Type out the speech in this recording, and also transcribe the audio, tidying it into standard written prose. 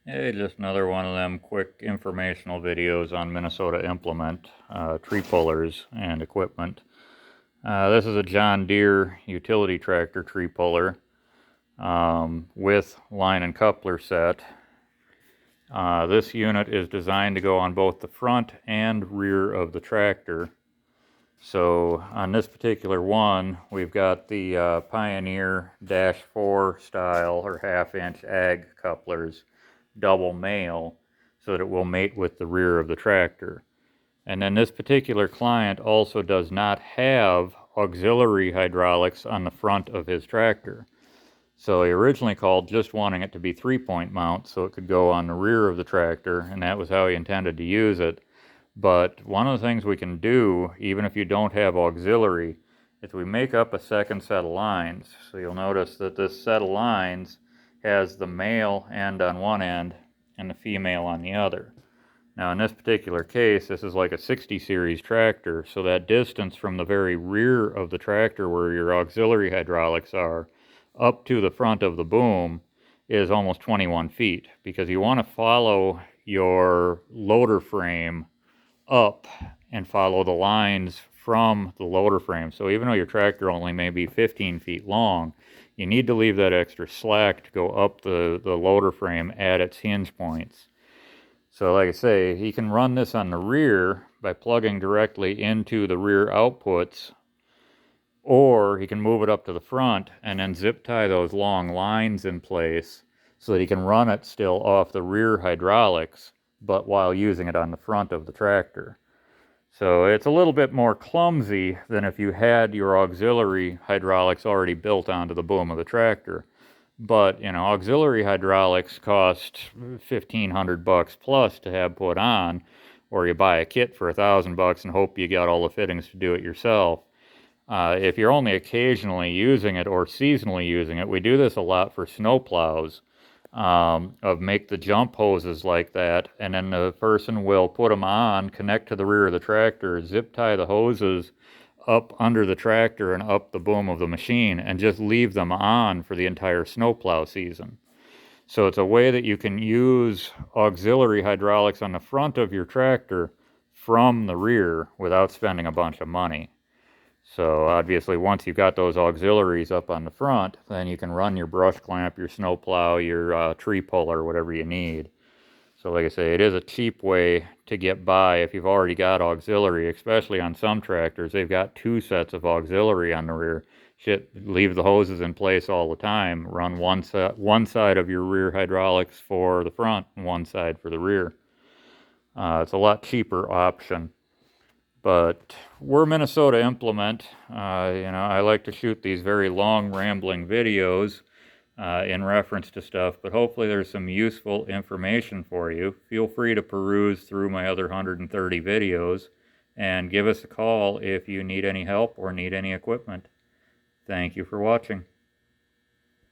Hey, just another one of them quick informational videos on Minnesota Implement, tree pullers and equipment. This is a John Deere utility tractor tree puller with line and coupler set. This unit is designed to go on both the front and rear of the tractor. So on this particular one, we've got the Pioneer Dash 4 style or half-inch ag couplers, double male, so that it will mate with the rear of the tractor. And then this particular client also does not have auxiliary hydraulics on the front of his tractor. So he originally called just wanting it to be 3-point mount so it could go on the rear of the tractor, and that was how he intended to use it. But one of the things we can do, even if you don't have auxiliary, is we make up a second set of lines. So you'll notice that this set of lines has the male end on one end and the female on the other. Now in this particular case, this is like a 60 series tractor, so that distance from the very rear of the tractor where your auxiliary hydraulics are up to the front of the boom is almost 21 feet, because you want to follow your loader frame up and follow the lines from the loader frame. So even though your tractor only may be 15 feet long, you need to leave that extra slack to go up the loader frame at its hinge points. So like I say, you can run this on the rear by plugging directly into the rear outputs, or he can move it up to the front and then zip tie those long lines in place so that he can run it still off the rear hydraulics, but while using it on the front of the tractor. So it's a little bit more clumsy than if you had your auxiliary hydraulics already built onto the boom of the tractor. But, auxiliary hydraulics cost $1,500 plus to have put on, or you buy a kit for $1,000 and hope you got all the fittings to do it yourself. If you're only occasionally using it or seasonally using it, we do this a lot for snow plows, of make the jump hoses like that, and then the person will put them on, connect to the rear of the tractor, zip tie the hoses up under the tractor and up the boom of the machine, and just leave them on for the entire snowplow season. So it's a way that you can use auxiliary hydraulics on the front of your tractor from the rear without spending a bunch of money. So obviously once you've got those auxiliaries up on the front, then you can run your brush clamp, your snowplow, your tree puller, whatever you need. So like I say, it is a cheap way to get by if you've already got auxiliary, especially on some tractors. They've got 2 sets of auxiliary on the rear. Leave the hoses in place all the time. Run one side of your rear hydraulics for the front and one side for the rear. It's a lot cheaper option. But we're Minnesota Implement. I like to shoot these very long, rambling videos in reference to stuff, but hopefully there's some useful information for you. Feel free to peruse through my other 130 videos and give us a call if you need any help or need any equipment. Thank you for watching.